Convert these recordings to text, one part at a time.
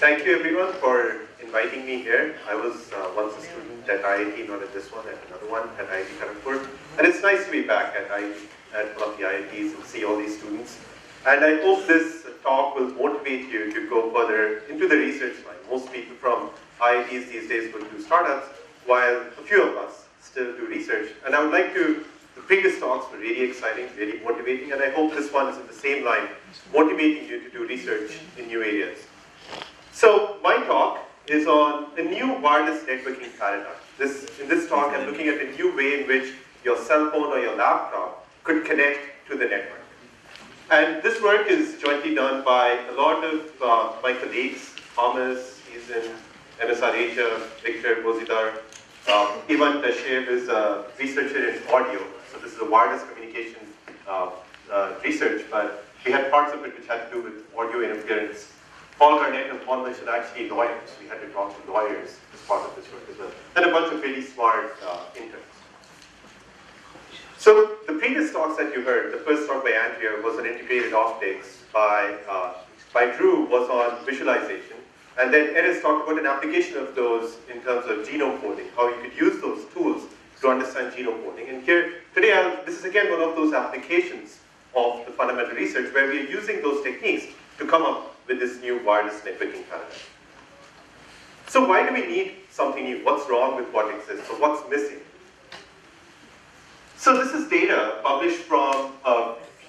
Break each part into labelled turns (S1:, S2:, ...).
S1: Thank you everyone for inviting me here. I was once a student at IIT, not at this one, at another one, at IIT Kharagpur. And it's nice to be back at one of the IITs and see all these students. And I hope this talk will motivate you to go further into the research line. Most people from IITs these days go to startups, while a few of us still do research. And I would like to, the previous talks were really exciting, really motivating, and I hope this one is in the same line, motivating you to do research in new areas. So my talk is on a new wireless networking paradigm. In this talk, I'm looking at a new way in which your cell phone or your laptop could connect to the network. And this work is jointly done by a lot of my colleagues. Thomas, he's in MSR Asia, Victor Bozidar. Ivan Tashev is a researcher in audio. So this is a wireless communication research, but we had parts of it which had to do with audio interference. Paul Garnett and Paul Mitchell are actually lawyers. We had to talk to lawyers as part of this work as well. And a bunch of really smart interns. So the previous talks that you heard, the first talk by Andrea was on integrated optics, by Drew was on visualization. And then Eris talked about an application of those in terms of genome coding, how you could use those tools to understand genome coding. And here, today, this is again one of those applications of the fundamental research where we are using those techniques to come up with this new wireless networking paradigm. So why do we need something new? What's wrong with what exists? Or what's missing? So this is data published from,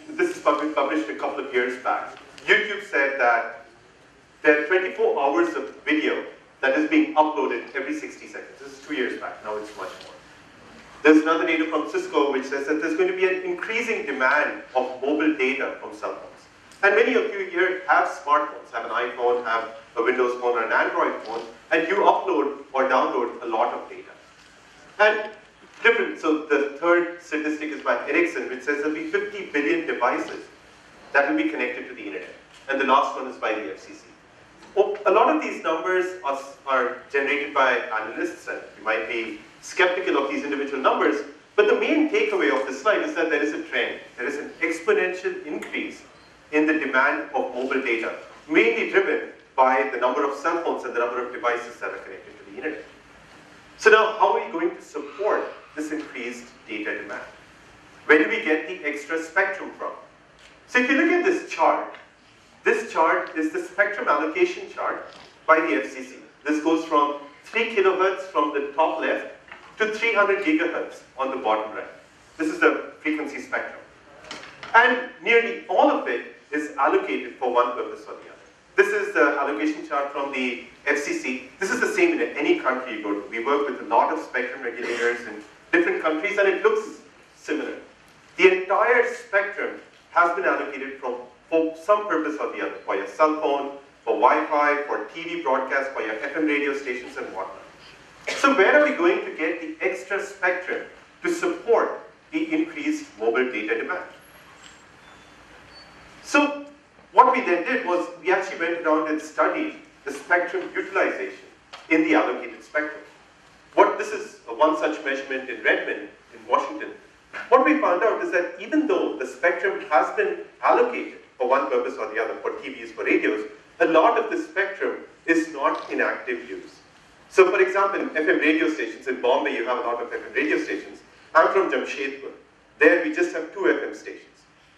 S1: this is published a couple of years back. YouTube said that there are 24 hours of video that is being uploaded every 60 seconds. This is 2 years back, now it's much more. There's another data from Cisco which says that there's going to be an increasing demand of mobile data from cell phones. And many of you here have smartphones, have an iPhone, have a Windows phone or an Android phone, and you upload or download a lot of data. And so the third statistic is by Ericsson, which says there'll be 50 billion devices that will be connected to the internet. And the last one is by the FCC. A lot of these numbers are generated by analysts, and you might be skeptical of these individual numbers, but the main takeaway of this slide is that there is a trend. There is an exponential increase in the demand of mobile data, mainly driven by the number of cell phones and the number of devices that are connected to the internet. So now, how are we going to support this increased data demand? Where do we get the extra spectrum from? So if you look at this chart is the spectrum allocation chart by the FCC. This goes from 3 kilohertz from the top left to 300 gigahertz on the bottom right. This is the frequency spectrum. And nearly all of it is allocated for one purpose or the other. This is the allocation chart from the FCC. This is the same in any country you go to. We work with a lot of spectrum regulators in different countries, and it looks similar. The entire spectrum has been allocated for some purpose or the other, for your cell phone, for Wi-Fi, for TV broadcast, for your FM radio stations and whatnot. So where are we going to get the extra spectrum to support the increased mobile data demand? So what we then did was we actually went around and studied the spectrum utilization in the allocated spectrum. This is one such measurement in Redmond, in Washington. What we found out is that even though the spectrum has been allocated for one purpose or the other, for TVs, for radios, a lot of the spectrum is not in active use. So for example, in FM radio stations, in Bombay you have a lot of FM radio stations. I'm from Jamshedpur. There we just have 2 FM stations.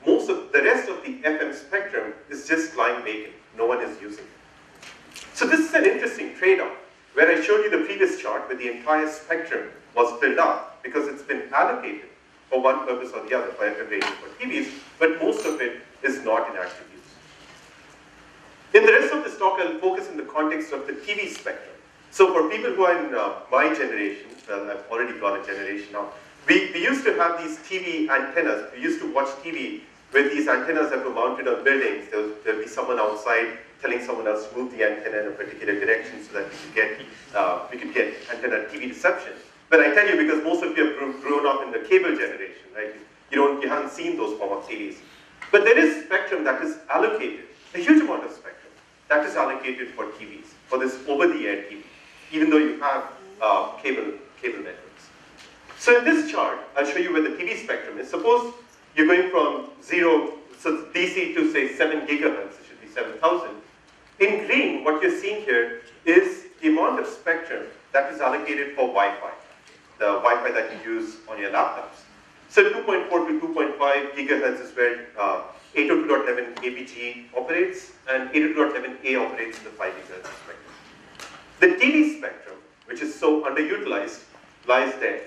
S1: Most of the rest of the FM spectrum is just lying vacant. No one is using it. So this is an interesting trade-off, where I showed you the previous chart where the entire spectrum was filled up because it's been allocated for one purpose or the other, for FM radio, for TVs, but most of it is not in active use. In the rest of this talk, I'll focus in the context of the TV spectrum. So for people who are in my generation, well, I've already got a generation now, we used to have these TV antennas. We used to watch TV with these antennas that were mounted on buildings. There'll be someone outside telling someone else to move the antenna in a particular direction so that we could get antenna TV reception. But I tell you, because most of you have grown up in the cable generation, right? You haven't seen those form of TVs. But there is spectrum that is allocated, a huge amount of spectrum that is allocated for TVs, for this over-the-air TV, even though you have cable networks. So in this chart, I'll show you where the TV spectrum is. Suppose you're going from 0, so DC to say 7 gigahertz, it should be 7,000. In green, what you're seeing here is the amount of spectrum that is allocated for Wi-Fi, the Wi-Fi that you use on your laptops. So 2.4 to 2.5 gigahertz is where 802.11 ABG operates, and 802.11a operates in the 5 gigahertz spectrum. The TV spectrum, which is so underutilized, lies there,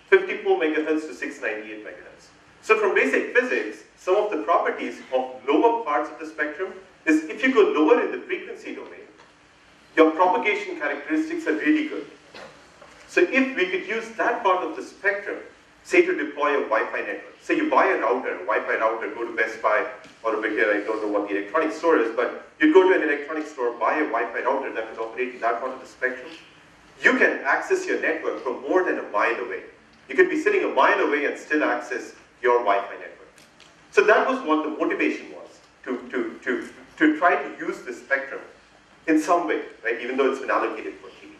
S1: 54 megahertz to 698 megahertz. So from basic physics, some of the properties of lower parts of the spectrum is if you go lower in the frequency domain, your propagation characteristics are really good. So if we could use that part of the spectrum, say to deploy a Wi-Fi network. Say you buy a router, a Wi-Fi router, go to Best Buy, or over here, I don't know what the electronics store is, but you go to an electronics store, buy a Wi-Fi router that is operating that part of the spectrum, you can access your network from more than a mile away. You could be sitting a mile away and still access your Wi-Fi network. So that was what the motivation was, to try to use the spectrum in some way, right, even though it's been allocated for TV.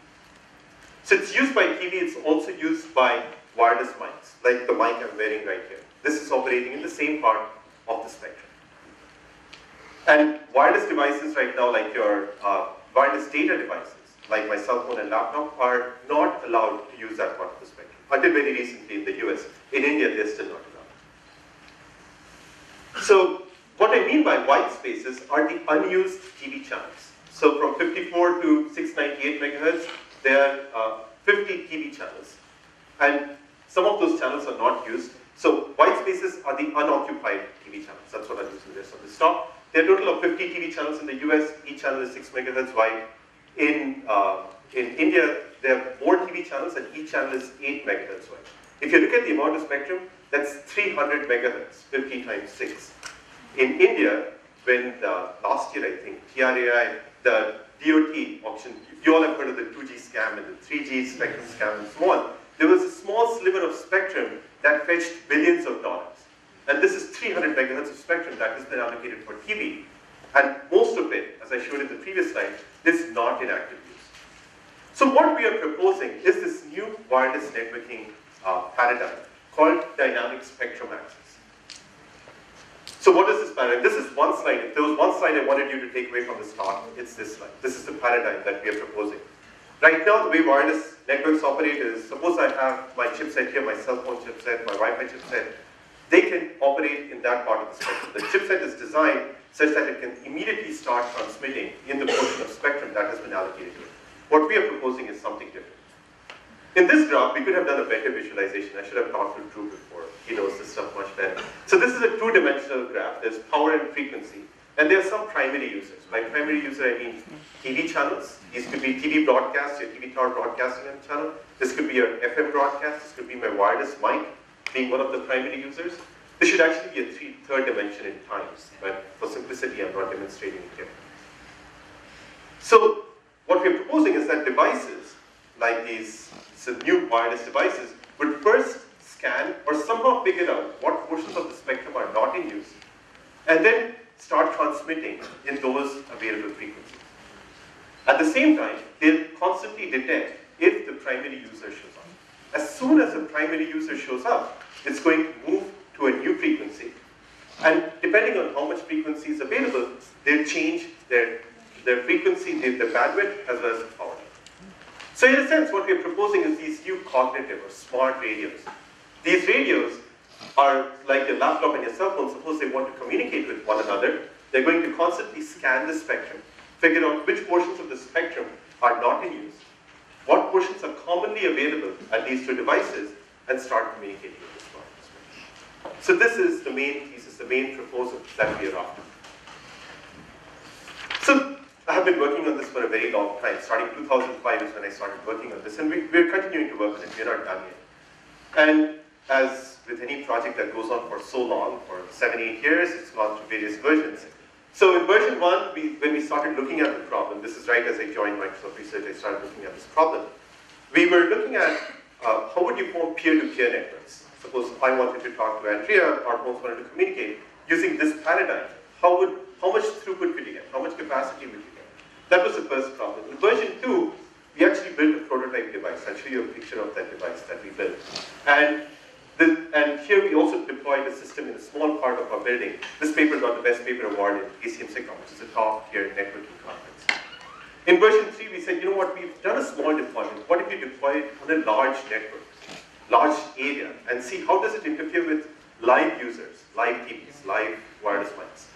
S1: So it's used by TV, it's also used by wireless mics, like the mic I'm wearing right here. This is operating in the same part of the spectrum. And wireless devices right now, like your wireless data devices, like my cell phone and laptop, are not allowed to use that part of the spectrum. Until very recently in the US. In India, they're still not allowed. So what I mean by white spaces are the unused TV channels. So from 54 to 698 megahertz, there are 50 TV channels. And some of those channels are not used. So white spaces are the unoccupied TV channels. That's what I'm using this on this top. There are a total of 50 TV channels in the US. Each channel is 6 megahertz wide. In India, there are more TV channels and each channel is 8 megahertz wide. If you look at the amount of spectrum, that's 300 megahertz, 50 times 6. In India, when last year, I think, TRAI, the DOT auction, you all have heard of the 2G scam and the 3G spectrum scam and so on. There was a small sliver of spectrum that fetched billions of dollars. And this is 300 megahertz of spectrum that has been allocated for TV. And most of it, as I showed in the previous slide, is not in active use. So what we are proposing is this new wireless networking paradigm called dynamic spectrum access. So what is this paradigm? This is one slide. If there was one slide I wanted you to take away from this talk, it's this slide. This is the paradigm that we are proposing. Right now, the way wireless networks operate is, suppose I have my chipset here, my cell phone chipset, my Wi-Fi chipset. They can operate in that part of the spectrum. The chipset is designed such that it can immediately start transmitting in the portion of spectrum that has been allocated to it. What we are proposing is something different. In this graph, we could have done a better visualization. I should have talked to Drew before. He knows this stuff much better. So this is a two-dimensional graph. There's power and frequency. And there are some primary users. By primary user, I mean TV channels. These could be TV broadcasts, your TV tower broadcasting channel. This could be your FM broadcast. This could be my wireless mic, being one of the primary users. This should actually be a third dimension in time. But for simplicity, I'm not demonstrating it here. So what we're proposing is that devices, like these new wireless devices, would first scan or somehow figure out what portions of the spectrum are not in use, and then start transmitting in those available frequencies. At the same time, they'll constantly detect if the primary user shows up. As soon as the primary user shows up, it's going to move to a new frequency. And depending on how much frequency is available, they'll change their frequency, their bandwidth, as well as the power. So in a sense, what we're proposing is these new cognitive or smart radios. These radios are like your laptop and your cell phone. Suppose they want to communicate with one another. They're going to constantly scan the spectrum, figure out which portions of the spectrum are not in use, what portions are commonly available at these two devices, and start communicating with this spectrum. So this is the main thesis, the main proposal that we are after. So I have been working on this for a very long time. Starting 2005 is when I started working on this, and we're continuing to work on it. We're not done yet. And as with any project that goes on for so long, for 7-8 years, it's gone through various versions. So in version 1, when we started looking at the problem, this is right as I joined Microsoft Research, I started looking at this problem. We were looking at how would you form peer-to-peer networks. Suppose I wanted to talk to Andrea, our both wanted to communicate using this paradigm. How much throughput could you get? How much capacity would you get? That was the first problem. In version 2, we actually built a prototype device. I'll show you a picture of that device that we built. And And here we also deployed a system in a small part of our building. This paper got the Best Paper Award in ACM SIGCOMM, which is a top-tier networking conference. In version 3, we said, you know what, we've done a small deployment. What if we deploy it on a large network, large area, and see how does it interfere with live users, live TVs, live wireless mics.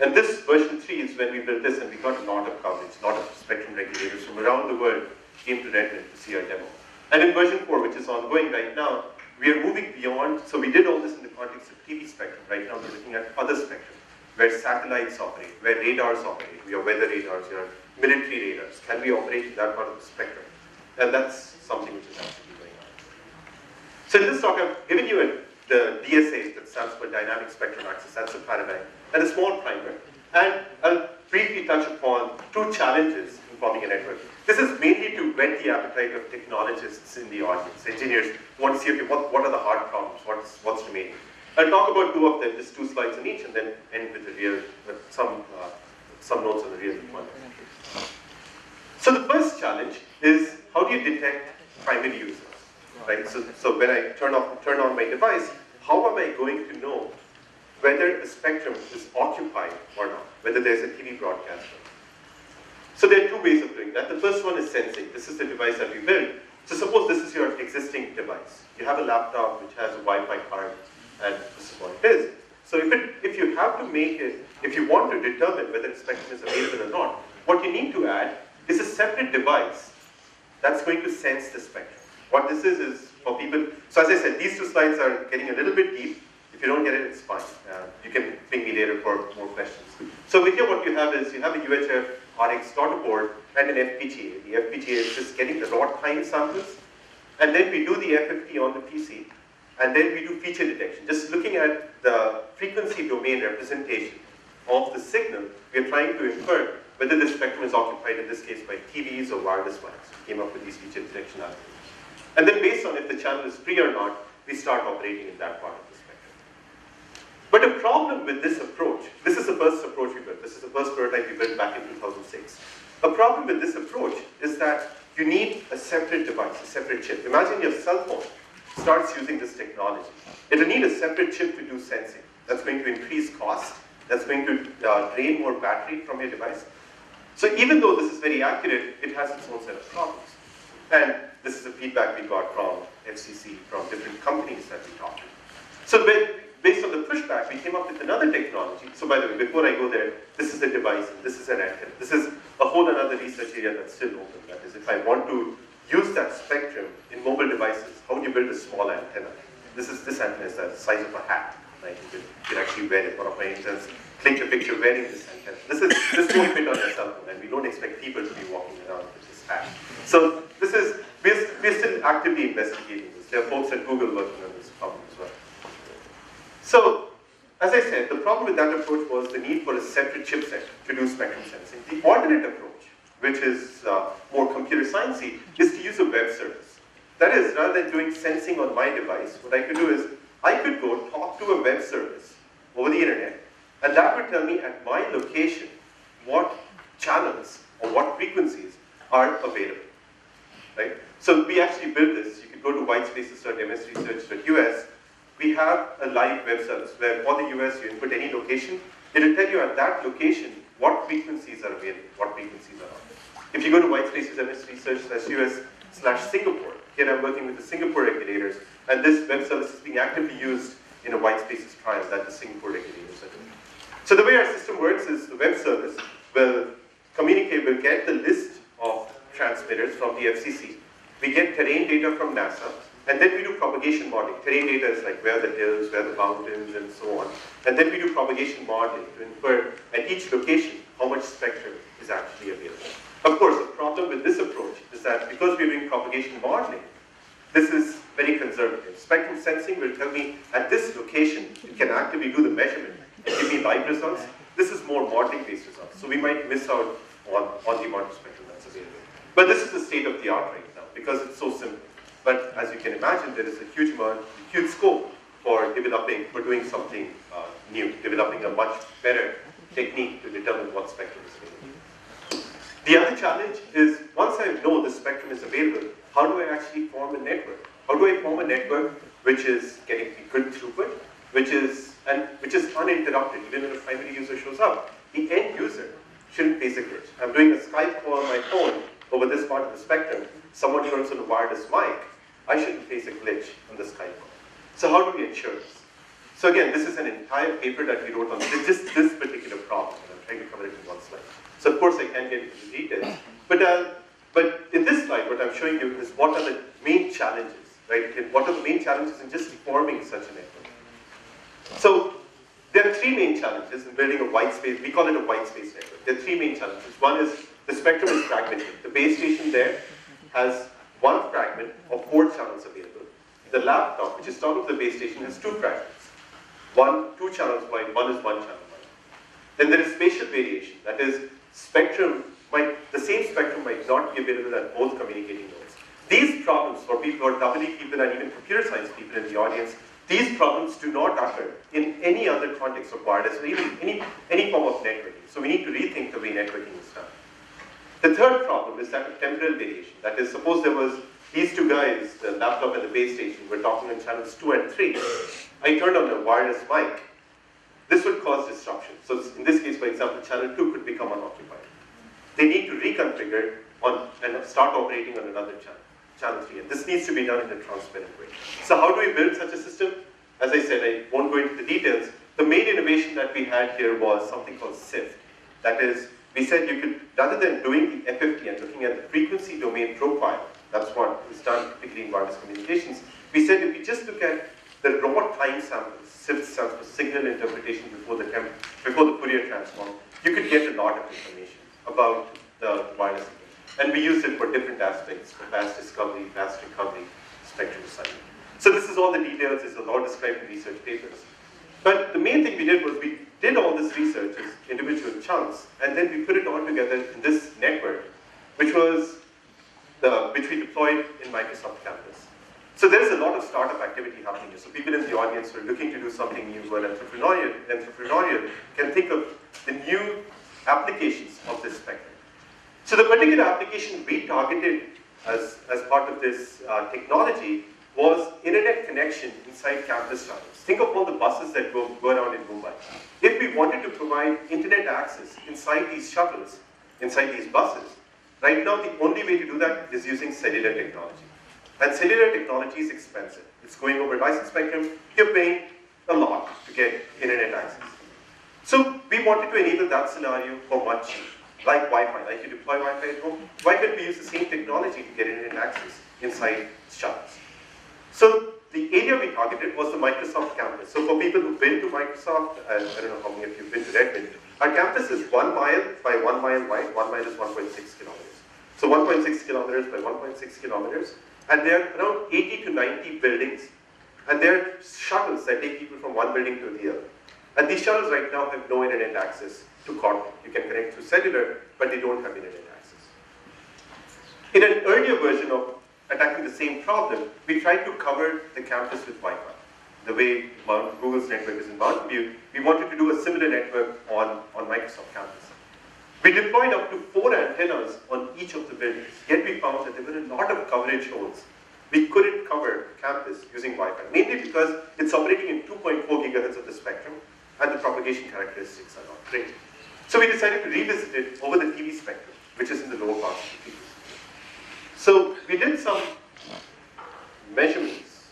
S1: And this version 3 is when we built this, and we got a lot of coverage, a lot of spectrum regulators from around the world came to Redmond to see our demo. And in version 4, which is ongoing right now, we are moving beyond, so we did all this in the context of TV spectrum. Right now we're looking at other spectrum, where satellites operate, where radars operate, your weather radars, your military radars. Can we operate in that part of the spectrum? And that's something which is actually going on. So in this talk, I've given you the DSA, that stands for Dynamic Spectrum Access, that's a paradigm, and a small primer. And I'll briefly touch upon two challenges in forming a network. This is mainly to whet the appetite of technologists in the audience, engineers who want to see, okay, what are the hard problems, what's remaining. I'll talk about two of them, just 2 slides on each, and then end with some notes on the real deployment. So the first challenge is, how do you detect primary users? Right? So when I turn on my device, how am I going to know whether a spectrum is occupied or not, whether there's a TV broadcast? So there are 2 ways of doing that. The first one is sensing. This is the device that we built. So suppose this is your existing device. You have a laptop which has a Wi-Fi card, and this is what it is. So if you have to make it, if you want to determine whether a spectrum is available or not, what you need to add is a separate device that's going to sense the spectrum. What this is for people, so as I said, these 2 slides are getting a little bit deep. If you don't get it, it's fine. You can ping me later for more questions. So over here what you have is, you have a UHF RX starter board and an FPGA. The FPGA is just getting the raw time samples, and then we do the FFT on the PC, and then we do feature detection. Just looking at the frequency domain representation of the signal, we are trying to infer whether the spectrum is occupied, in this case, by TVs or wireless mics. We came up with these feature detection algorithms. And then based on if the channel is free or not, we start operating in that part of the spectrum. But the problem with this approach, this is the first approach we built. This is the first prototype we built back in 2006. A problem with this approach is that you need a separate device, a separate chip. Imagine your cell phone starts using this technology. It'll need a separate chip to do sensing. That's going to increase cost. That's going to drain more battery from your device. So even though this is very accurate, it has its own set of problems. And this is the feedback we got from FCC, from different companies that we talked to. So based on the pushback, we came up with another technology. So by the way, before I go there, this is the device, and this is an antenna. This is a whole other research area that's still open. That is, if I want to use that spectrum in mobile devices, how do you build a small antenna? This antenna is the size of a hat. Right? You can actually wear it. One of my interns clicked a picture wearing this antenna. This won't fit on your cell phone, and we don't expect people to be walking around with this hat. So we're still actively investigating this. There are folks at Google working on this problem as well. So, as I said, the problem with that approach was the need for a separate chipset to do spectrum sensing. The alternate approach, which is more computer sciencey, is to use a web service. That is, rather than doing sensing on my device, what I could do is, I could go talk to a web service over the internet, and that would tell me at my location what channels or what frequencies are available. Right? So we actually built this. You could go to whitespaces.msresearch.us. We have a live web service where for the US you input any location. It will tell you at that location what frequencies are available, what frequencies are not. If you go to whitespaces.msresearch.us/Singapore, here I'm working with the Singapore regulators, and this web service is being actively used in a whitespaces trial that the Singapore regulators are doing. So the way our system works is the web service will communicate, will get the list of transmitters from the FCC. We get terrain data from NASA, and then we do propagation modeling. Terrain data is like where the hills, where the mountains, and so on. And then we do propagation modeling to infer at each location how much spectrum is actually available. Of course, the problem with this approach is that because we're doing propagation modeling, this is very conservative. Spectrum sensing will tell me at this location, it can actively do the measurement and give me live results. This is more modeling-based results. So we might miss out on the amount of spectrum that's available. But this is the state of the art right now because it's so simple. But as you can imagine, there is a huge scope for doing something new, developing a much better technique to determine what spectrum is available. The other challenge is, once I know the spectrum is available, how do I actually form a network? How do I form a network which is getting good throughput, which is uninterrupted. Even when a primary user shows up, the end user shouldn't face a glitch. I'm doing a Skype call on my phone over this part of the spectrum. Someone turns on a wireless mic. I shouldn't face a glitch on the Skype call. So how do we ensure this? So again, this is an entire paper that we wrote on just this particular problem, and I'm trying to cover it in one slide. So of course I can't get into the details, but in this slide, what I'm showing you is what are the main challenges, right? What are the main challenges in just forming such a network? So there are three main challenges in building a white space. We call it a white space network. There are three main challenges. One is the spectrum is fragmented. The base station there has one fragment of 4 channels available. The laptop, which is top of the base station, has 2 fragments. 2 channels wide, one is 1 channel wide. Then there is spatial variation. That is, the same spectrum might not be available at both communicating nodes. These problems for people who are EE people and even computer science people in the audience, these problems do not occur in any other context of wireless or even any form of networking. So we need to rethink the way networking is done. The third problem is that of temporal variation. That is, suppose there was these 2 guys, the laptop and the base station, were talking on channels 2 and 3. I turned on a wireless mic. This would cause disruption. So in this case, for example, channel 2 could become unoccupied. They need to reconfigure and start operating on another channel, channel 3. And this needs to be done in a transparent way. So how do we build such a system? As I said, I won't go into the details. The main innovation that we had here was something called SIFT. That is, we said you could, rather than doing the FFT and looking at the frequency domain profile, that's what is done typically in wireless communications, we said if we just look at the raw time samples, SIFT stands for signal interpretation before the Fourier transform, you could get a lot of information about the wireless signal. And we used it for different aspects, for fast discovery, fast recovery, spectrum assignment. So this is all the details, it's a lot described in research papers. But the main thing we did was we did all this research as individual chunks, and then we put it all together in this network, which we deployed in Microsoft Campus. So there is a lot of startup activity happening here. So people in the audience who are looking to do something new or entrepreneurial can think of the new applications of this spectrum. So the particular application we targeted as part of this technology was internet connection inside campus tunnels. Think of all the buses that go around in Mumbai. If we wanted to provide internet access inside these shuttles, inside these buses, right now the only way to do that is using cellular technology. And cellular technology is expensive. It's going over licensed spectrum. You're paying a lot to get internet access. So we wanted to enable that scenario for much like Wi-Fi, like you deploy Wi-Fi at home. Why can't we use the same technology to get internet access inside shuttles? So the area we targeted was the Microsoft campus. So for people who've been to Microsoft, I don't know how many of you have been to Redmond, our campus is 1 mile by 1 mile wide. 1 mile is 1.6 kilometers. So 1.6 kilometers by 1.6 kilometers. And there are around 80 to 90 buildings. And there are shuttles that take people from one building to the other. And these shuttles right now have no internet access to corporate. You can connect through cellular, but they don't have internet access. In an earlier version of attacking the same problem, we tried to cover the campus with Wi-Fi. The way Google's network is in Mountain View, we wanted to do a similar network on Microsoft campus. We deployed up to 4 antennas on each of the buildings, yet we found that there were a lot of coverage holes. We couldn't cover the campus using Wi-Fi, mainly because it's operating in 2.4 gigahertz of the spectrum, and the propagation characteristics are not great. So we decided to revisit it over the TV spectrum, which is in the lower parts of the TV. So we did some measurements.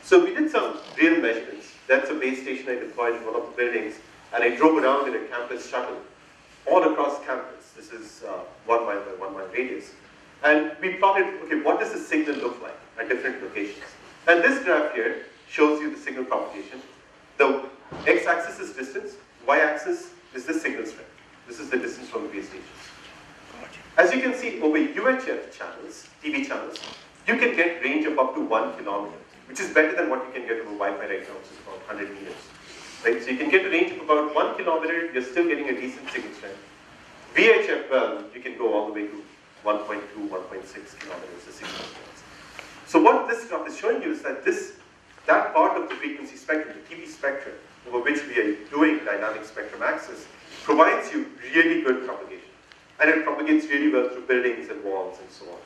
S1: So we did some real measurements. That's a base station I deployed in one of the buildings, and I drove around in a campus shuttle all across campus. This is 1 mile by 1 mile radius. And we plotted, okay, what does the signal look like at different locations? And this graph here shows you the signal propagation. The x-axis is distance, y-axis is the signal strength. This is the distance from the base stations. As you can see, over UHF channels, TV channels, you can get range of up to 1 kilometer, which is better than what you can get over Wi-Fi right now, which is about 100 meters. Right? So you can get a range of about 1 kilometer, you're still getting a decent signal strength. VHF, well, you can go all the way to 1.2, 1.6 kilometers, the signal strength. So what this graph is showing you is that that part of the frequency spectrum, the TV spectrum, over which we are doing dynamic spectrum access, provides you really good propagation. and it propagates really well through buildings and walls and so on.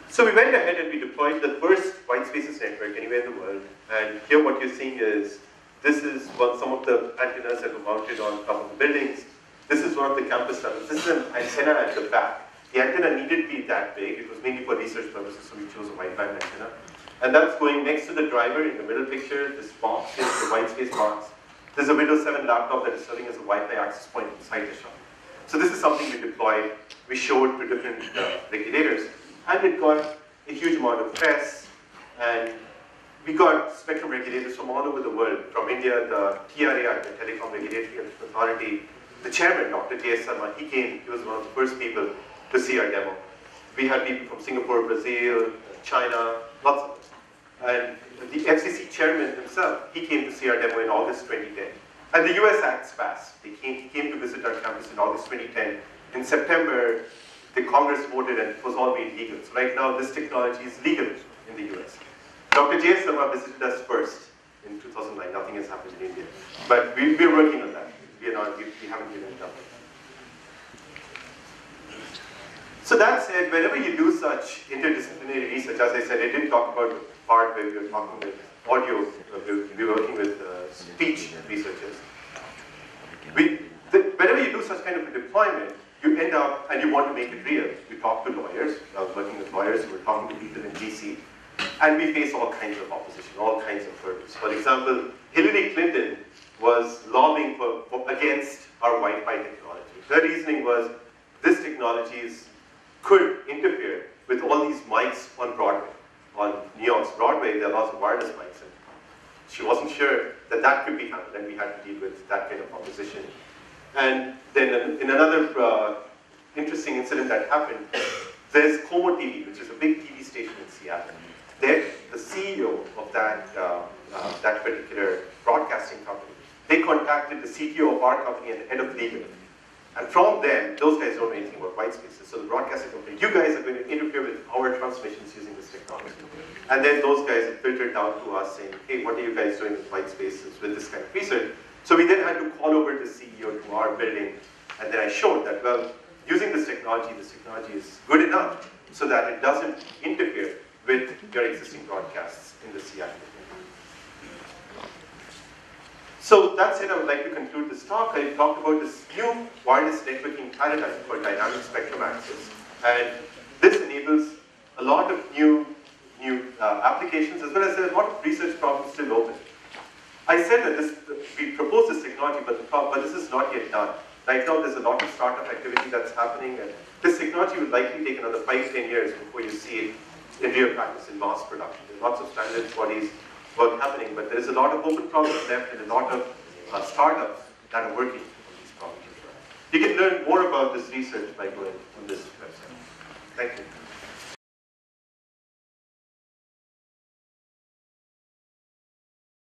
S1: So we went ahead and we deployed the first white spaces network anywhere in the world, and here what you're seeing is, this is some of the antennas that were mounted on top of the buildings. This is one of the campus levels. This is an antenna at the back. The antenna needed to be that big. It was mainly for research purposes, so we chose a wideband antenna. And that's going next to the driver in the middle picture. This box is the white space box. There's a Windows 7 laptop that is serving as a Wi-Fi access point inside the shop. So this is something we deployed. We showed to different regulators. And it got a huge amount of press. And we got spectrum regulators from all over the world. From India, the TRA, the Telecom Regulatory Authority, the chairman, Dr. J.S. Sharma, he came. He was one of the first people to see our demo. We had people from Singapore, Brazil, China, lots of them. And the FCC chairman himself, he came to see our demo in August 2010. And the US Acts passed. He came to visit our campus in August 2010. In September, the Congress voted and it was all made legal. So right now, this technology is legal in the US. Dr. J.S. Sharma visited us first in 2009. Nothing has happened in India. But we're working on that. We haven't given it up. So that said, whenever you do such interdisciplinary research, as I said, I didn't talk about the part where we were talking with audio, we were working with speech researchers. Whenever you do such kind of a deployment, you end up, and you want to make it real. You talk to lawyers. I was working with lawyers, we were talking to people in DC, and we face all kinds of opposition, all kinds of hurdles. For example, Hillary Clinton was lobbying against our Wi-Fi technology. Her reasoning was, this technology could interfere with all these mics on Broadway. On New York's Broadway, there are lots of wireless mics, and she wasn't sure that that could be handled, and we had to deal with that kind of opposition. And then in another interesting incident that happened, there's Como TV, which is a big TV station in Seattle. The CEO of that particular broadcasting company, they contacted the CTO of our company and the head of legal. And from them, those guys don't know anything about white spaces. So the broadcasting company, you guys are going to interfere with our transmissions using this technology. And then those guys filtered down to us saying, hey, what are you guys doing with white spaces with this kind of research? So we then had to call over the CEO to our building. And then I showed that, well, using this technology is good enough so that it doesn't interfere with your existing broadcasts in the Seattle. So that's it. I would like to conclude this talk. I talked about this new wireless networking paradigm for dynamic spectrum access. And this enables a lot of new applications, as well as a lot of research problems still open. I said that we proposed this technology, but this is not yet done. Right now, there's a lot of startup activity that's happening, and this technology will likely take another 5 to 10 years before you see it in real practice, in mass production. There's lots of standards bodies work happening, but there is a lot of open problems left and a lot of startups that are working on these problems as well. You can learn more about this research by going on this website. Thank you.